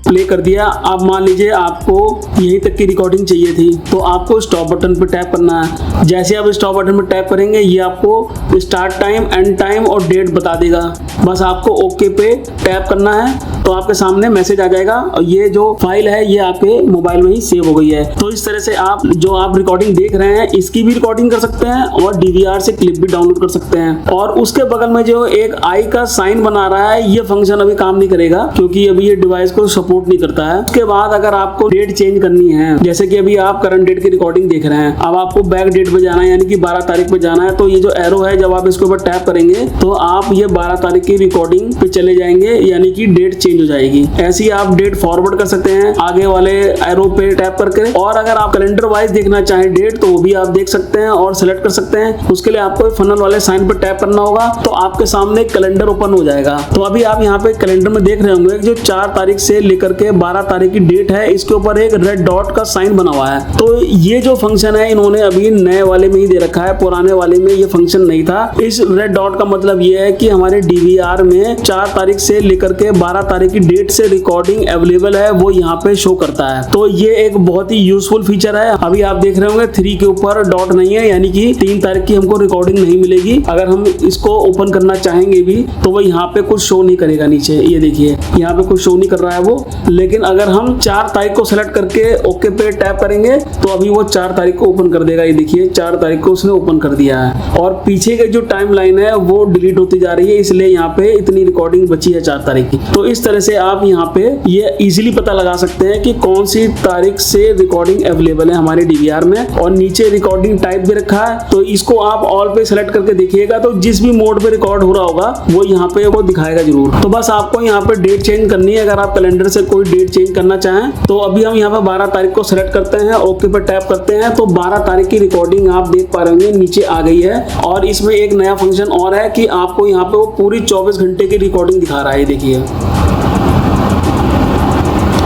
प्ले कर दिया। अब मान लीजिए आपको यहीं तक की रिकॉर्डिंग चाहिए थी तो आपको स्टॉप बटन पर टैप करना है। जैसे आप स्टॉप बटन पर टैप करेंगे ये आपको स्टार्ट टाइम, एंड टाइम और डेट बता देगा। बस आपको ओके पे टैप करना है तो आपके सामने मैसेज आ जाएगा और ये जो फाइल है ये आपके मोबाइल में ही सेव हो गई है। तो इस तरह से आप जो आप रिकॉर्डिंग देख रहे हैं इसकी भी रिकॉर्डिंग कर सकते हैं और डीवीआर से क्लिप भी डाउनलोड कर सकते हैं। और उसके बगल में जो एक आई का साइन बना रहा है ये फंक्शन अभी काम नहीं करेगा क्योंकि अभी ये डिवाइस को सपोर्ट नहीं करता है। उसके बाद अगर आपको डेट चेंज करनी है, जैसे कि अभी आप करंट डेट की रिकॉर्डिंग देख रहे हैं, अब आपको बैक डेट पे जाना है यानी कि 12 तारीख पे जाना है, तो ये जो एरो है जब आप इसके ऊपर टैप करेंगे तो आप ये 12 तारीख की रिकॉर्डिंग पे चले जाएंगे यानी कि डेट चेंज हो जाएगी। ऐसे ही आप डेट फॉरवर्ड कर सकते हैं आगे वाले एरो पे टैप करके। और अगर आप कैलेंडर वाइज देखना चाहें डेट तो वो भी आप देख सकते हैं और सिलेक्ट कर सकते हैं। उसके लिए आपको फनल वाले साइन पर टैप करना होगा तो आपके सामने कैलेंडर ओपन हो जाएगा। तो अभी आप यहाँ पे कैलेंडर में देख रहे होंगे जो 4 तारीख से लेकर के 12 तारीख की डेट है इसके ऊपर एक रेड डॉट का साइन बना हुआ है। तो ये जो फंक्शन है इन्होंने अभी नए वाले में ही दे रखा है, पुराने वाले में ये फंक्शन नहीं था। इस रेड डॉट का मतलब ये है कि हमारे डीवीआर में 4 तारीख से लेकर के 12 तारीख की डेट से रिकॉर्डिंग अवेलेबल है वो यहाँ पे शो करता है। तो ये एक बहुत ही यूजफुल फीचर है। अभी आप देख रहे होंगे 3 के ऊपर डॉट नहीं है यानी कि 3 तारीख की हमको रिकॉर्डिंग नहीं मिलेगी। अगर हम इसको ओपन करना चाहेंगे भी तो वो यहाँ पे कुछ शो नहीं करेगा नीचे, ये देखिए यहाँ पे कुछ शो नहीं कर रहा है वो। लेकिन अगर हम 4 तारीख को सेलेक्ट करके ओके पे टैप करेंगे तो अभी वो 4 तारीख को ओपन कर देगा। ये देखिए 4 तारीख को उसने ओपन कर दिया है और पीछे के जो टाइम लाइन है वो डिलीट होती जा रही है, इसलिए यहाँ पे इतनी रिकॉर्डिंग बची है 4 तारीख की। तो इस तरह से आप यहाँ पे ये इजीली पता लगा सकते हैं कि कौन सी तारीख से रिकॉर्डिंग अवेलेबल है हमारे डीवीआर में। और नीचे रिकॉर्डिंग टाइप भी रखा है तो इसको आप ऑल पे सेलेक्ट करके देखिएगा तो जिस भी मोड पे रिकॉर्ड हो रहा होगा वो यहाँ पे वो दिखाएगा जरूर। तो बस आपको यहाँ पे डेट चेंज करनी है। अगर आप कैलेंडर से कोई डेट चेंज करना चाहें तो अभी हम यहाँ पे 12 तारीख को सेलेक्ट करते हैं, ओके पे टैप करते हैं तो 12 तारीख की रिकॉर्डिंग आप देख पा रहे होंगे नीचे आ गई है। और इसमें एक नया फंक्शन और है कि आपको यहाँ पे वो पूरी 24 घंटे की रिकॉर्डिंग दिखा रहा है। देखिए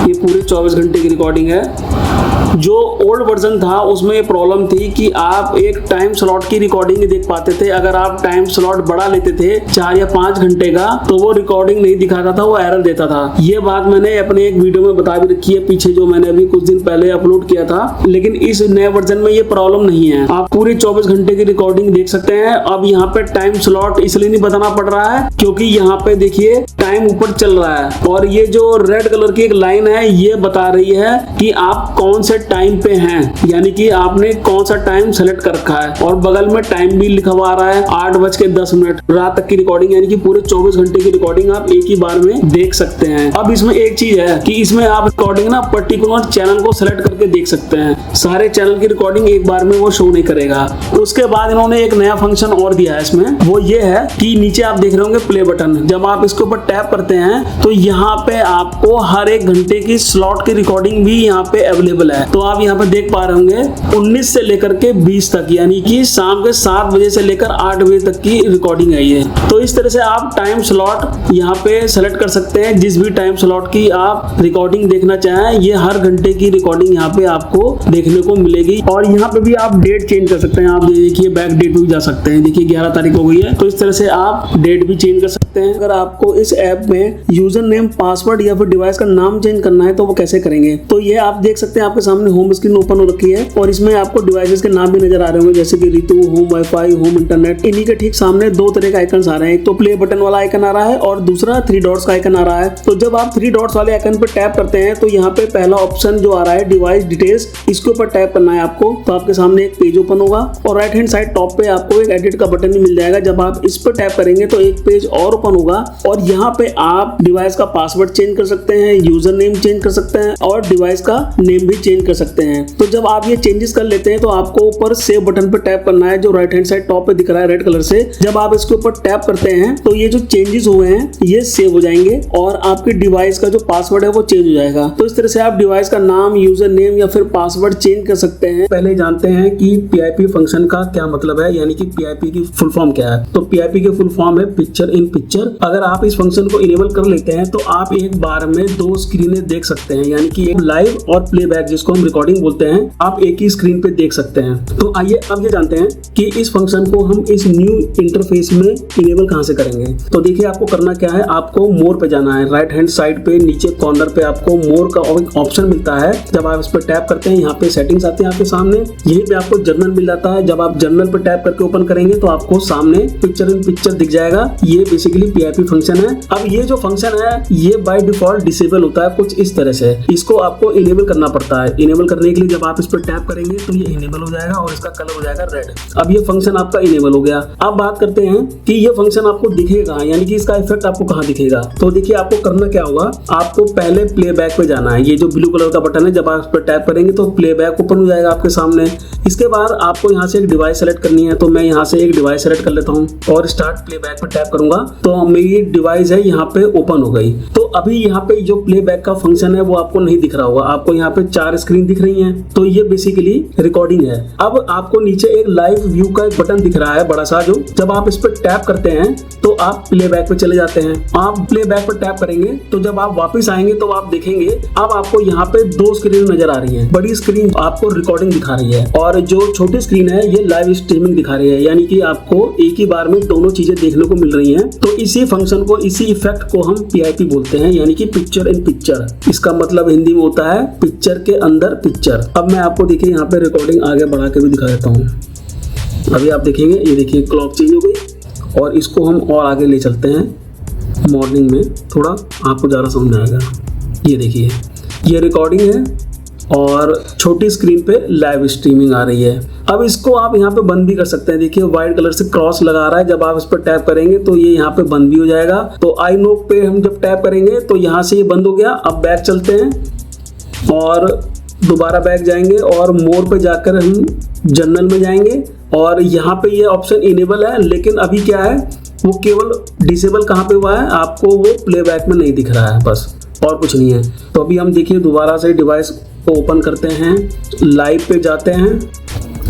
ये पूरे 24 घंटे की रिकॉर्डिंग है। जो ओल्ड वर्जन था उसमें ये प्रॉब्लम थी कि आप एक टाइम स्लॉट की रिकॉर्डिंग देख पाते थे। अगर आप टाइम स्लॉट बढ़ा लेते थे 4 या 5 घंटे का तो वो रिकॉर्डिंग नहीं दिखाता था, वो एरर देता था। ये बात मैंने अपने एक वीडियो में बता भी रखी है पीछे, जो मैंने अभी कुछ दिन पहले अपलोड किया था। लेकिन इस नए वर्जन में ये प्रॉब्लम नहीं है, आप पूरे 24 घंटे की रिकॉर्डिंग देख सकते हैं। अब यहाँ पे टाइम स्लॉट इसलिए नहीं बताना पड़ रहा है क्योंकि यहाँ पे देखिए टाइम ऊपर चल रहा है और ये जो रेड कलर की एक लाइन है ये बता रही है कि आप कौन से टाइम पे हैं, यानी कि आपने कौन सा टाइम सेलेक्ट कर रखा है। और बगल में टाइम भी लिखा हुआ आ रहा है 8:10 रात तक की रिकॉर्डिंग, यानी कि पूरे 24 घंटे की रिकॉर्डिंग आप एक ही बार में देख सकते हैं। अब इसमें एक चीज है कि इसमें आप रिकॉर्डिंग ना पर्टिकुलर चैनल को सेलेक्ट करके देख सकते हैं। सारे चैनल की रिकॉर्डिंग एक बार में वो शो नहीं करेगा। उसके बाद इन्होंने एक नया फंक्शन और दिया है इसमें, वो ये है कि नीचे आप देख रहे होंगे प्ले बटन, जब आप इसके ऊपर टैप करते हैं तो यहाँ पे आपको हर एक घंटे की स्लॉट की रिकॉर्डिंग भी यहाँ पे अवेलेबल है। तो आप यहाँ पे देख पा रहे होंगे 19 से लेकर के 20 तक, यानी कि शाम के 7 बजे से लेकर 8 बजे तक की रिकॉर्डिंग है ये। तो इस तरह से आप टाइम स्लॉट यहाँ पे सेलेक्ट कर सकते हैं, जिस भी टाइम स्लॉट की आप रिकॉर्डिंग देखना चाहें। ये हर घंटे की रिकॉर्डिंग यहाँ पे आपको देखने को मिलेगी। और यहाँ पे भी आप डेट चेंज कर सकते हैं। आप देखिए बैक डेट भी जा सकते हैं, देखिए 11 तारीख हो गई है, तो इस तरह से आप डेट भी चेंज कर सकते हैं। अगर आपको इस ऐप में यूजर नेम, पासवर्ड या फिर डिवाइस का नाम चेंज करना है तो वो कैसे करेंगे, तो ये आप देख सकते हैं। आपके सामने होम स्क्रीन ओपन हो रखी है और इसमें आपको डिवाइसेस के नाम भी नजर आ रहे होंगे, जैसे कि Ritu, home wifi, home internet. इन्हीं के ठीक सामने दो तरह के आइकन्स आ रहे हैं, एक तो प्ले बटन वाला आइकन आ रहा है और दूसरा 3 डॉट्स का आइकन आ रहा है। तो जब आप 3 डॉट्स वाले आइकन पर टैप करते हैं तो यहाँ पे पहला ऑप्शन जो आ रहा है डिवाइस डिटेल्स, इसके ऊपर टैप करना है आपको। तो आपके सामने एक पेज ओपन होगा और राइट हैंड साइड टॉप पे आपको एक एडिट का बटन भी मिल जाएगा। जब आप इस पर टैप करेंगे तो एक पेज और ओपन होगा और यहाँ पे आप डिवाइस का पासवर्ड चेंज कर सकते हैं, यूजर नेम चेंज कर सकते हैं और डिवाइस का नेम भी चेंज कर सकते हैं। तो जब आप ये चेंजेस कर लेते हैं तो आपको ऊपर सेव बटन पर टैप करना है, जो राइट हैंड साइड टॉप पे दिख रहा है रेड कलर से। जब आप इसके ऊपर टैप करते हैं तो ये जो चेंजेस हुए हैं ये सेव हो जाएंगे और आपके डिवाइस का जो पासवर्ड है वो चेंज हो जाएगा। तो इस तरह से आप डिवाइस का नाम, यूजर नेम या फिर पासवर्ड चेंज कर सकते हैं। पहले जानते हैं कि PIP फंक्शन का क्या मतलब है, यानी कि PIP की फुल फॉर्म क्या है। तो PIP की फुल फॉर्म है पिक्चर इन पिक्चर। अगर आप इस फंक्शन को इनेबल कर लेते हैं तो आप एक बार में 2 स्क्रीनें देख सकते हैं, यानी कि एक लाइव और प्लेबैक, जिसको हम रिकॉर्डिंग बोलते हैं, आप एक ही स्क्रीन पे देख सकते हैं। तो आइए अब ये जानते हैं कि इस फंक्शन को हम इस न्यू इंटरफेस में इनेबल कहां से करेंगे। तो देखिए आपको करना क्या है, आपको मोर पे जाना है। राइट हैंड साइड पे नीचे कॉर्नर पे आपको मोर का ऑप्शन मिलता है। जब आप इस पर टैप करते हैं यहाँ पे सेटिंग्स आती है आपके सामने, यहीं पे आपको जर्नल मिल जाता है। जब आप जर्नल पे टैप करके ओपन करेंगे तो आपको सामने पिक्चर इन पिक्चर दिख जाएगा। ये बेसिकली PIP फंक्शन है। अब ये जो फंक्शन है ये बाय डिफॉल्ट डिसेबल होता है कुछ इस तरह से, इसको आपको इनेबल करना पड़ता है। इनेबल करने के लिए जब आप इस पर टैप करेंगे तो ये इनेबल हो जाएगा और इसका कलर हो जाएगा रेड। अब ये फंक्शन आपका इनेबल हो गया। अब बात करते हैं कि ये फंक्शन आपको दिखेगा, यानी कि इसका इफेक्ट आपको कहाँ दिखेगा। तो देखिए आपको करना क्या होगा, आपको पहले प्लेबैक पे जाना है। ये जो ब्लू कलर का बटन है, जब आप इस पर टैप करेंगे तो प्लेबैक ओपन हो जाएगा आपके सामने। इसके बाद आपको यहाँ से एक डिवाइस सेलेक्ट करनी है। तो मैं यहाँ से एक डिवाइस सेलेक्ट कर लेता हूँ और स्टार्ट प्लेबैक पर टैप करूंगा तो मेरी डिवाइस है यहाँ पे ओपन हो गई। तो अभी यहाँ पे जो प्लेबैक का फंक्शन है वो आपको नहीं दिख रहा होगा, आपको यहाँ पे 4 स्क्रीन दिख रही हैं। तो ये बेसिकली रिकॉर्डिंग है। अब आपको नीचे एक लाइव व्यू का एक बटन दिख रहा है बड़ा सा, जो जब आप इस पर टैप करते हैं तो आप प्लेबैक पे चले जाते हैं। आप प्लेबैक पर टैप करेंगे तो जब आप वापस आएंगे तो आप देखेंगे अब आपको यहाँ पे 2 स्क्रीन नजर आ रही है। बड़ी स्क्रीन आपको रिकॉर्डिंग दिखा रही है और जो छोटी स्क्रीन है ये लाइव स्ट्रीमिंग दिखा रही है, यानी कि आपको एक ही बार में दोनों चीजें देखने को मिल रही हैं। तो इसी फंक्शन को, इसी इफेक्ट को हम PIP बोलते हैं, यानी कि पिक्चर इन पिक्चर। इसका मतलब हिंदी में होता है पिक्चर के अंदर पिक्चर। अब मैं आपको देखिए यहाँ पे रिकॉर्डिंग आगे बढ़ा के भी दिखा देता हूँ। अभी आप देखेंगे, ये देखिए क्लॉक चेंज हो गई और इसको हम और आगे ले चलते हैं मॉर्निंग में, थोड़ा आपको ज़्यादा समझ में आएगा। ये देखिए ये रिकॉर्डिंग है और छोटी स्क्रीन पे लाइव स्ट्रीमिंग आ रही है। अब इसको आप यहाँ पे बंद भी कर सकते हैं। देखिए व्हाइट कलर से क्रॉस लगा रहा है, जब आप इस पर टैप करेंगे तो ये यहाँ पे बंद भी हो जाएगा। तो आई नोट पे हम जब टैप करेंगे तो यहाँ से ये बंद हो गया। अब बैक चलते हैं और दोबारा बैक जाएंगे और मोर पे जाकर हम जर्नल में जाएंगे और यहाँ पे ये ऑप्शन इनेबल है, लेकिन अभी क्या है वो केवल डिसेबल कहाँ पे हुआ है, आपको वो प्लेबैक में नहीं दिख रहा है, बस और कुछ नहीं है। तो अभी हम देखिए दोबारा से डिवाइस को ओपन करते हैं, लाइव पे जाते हैं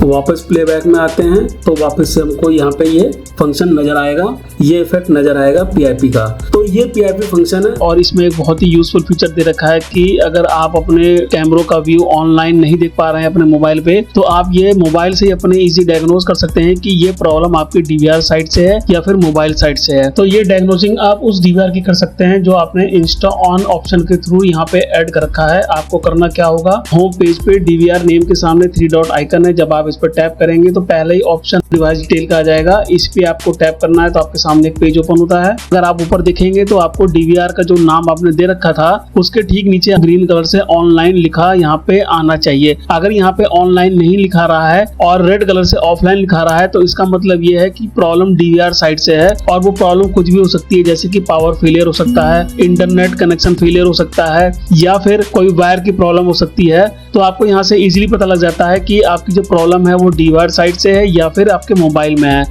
वापस प्लेबैक में आते हैं तो वापस से हमको यहाँ पे ये फंक्शन नजर आएगा, ये इफेक्ट नजर आएगा PIP का। तो ये PIP फंक्शन है और इसमें एक बहुत ही यूजफुल फीचर दे रखा है कि अगर आप अपने कैमरों का व्यू ऑनलाइन नहीं देख पा रहे हैं अपने मोबाइल पे, तो आप ये मोबाइल से अपने इजी डायग्नोज कर सकते हैं कि ये प्रॉब्लम आपकी DVR साइड से है या फिर मोबाइल साइड से है। तो ये डायग्नोजिंग आप उस DVR की कर सकते हैं जो आपने इंस्टा ऑन ऑप्शन के थ्रू यहाँ पे ऐड कर रखा है। आपको करना क्या होगा, होम पेज पे DVR नेम के सामने 3 डॉट आइकन है, जब आप इस पर टैप करेंगे तो पहले ही ऑप्शन डिवाइस डिटेल का आ जाएगा। इस पे आपको टैप करना है तो आपके सामने एक पेज ओपन होता है। अगर आप ऊपर देखेंगे तो आपको DVR का जो नाम आपने दे रखा था उसके ठीक नीचे ग्रीन कलर से ऑनलाइन लिखा यहाँ पे आना चाहिए। अगर यहाँ पे ऑनलाइन नहीं लिखा रहा है और रेड कलर से ऑफलाइन लिखा रहा है तो इसका मतलब ये है कि प्रॉब्लम DVR साइड से है, और वो प्रॉब्लम कुछ भी हो सकती है, जैसे कि पावर फेलियर हो सकता है, इंटरनेट कनेक्शन फेलियर हो सकता है, या फिर कोई वायर की प्रॉब्लम हो सकती है। तो आपको यहाँ से इजीली पता लग जाता है कि आपकी जो प्रॉब्लम है वो DVR साइड से है या फिर आपके मोबाइल में है।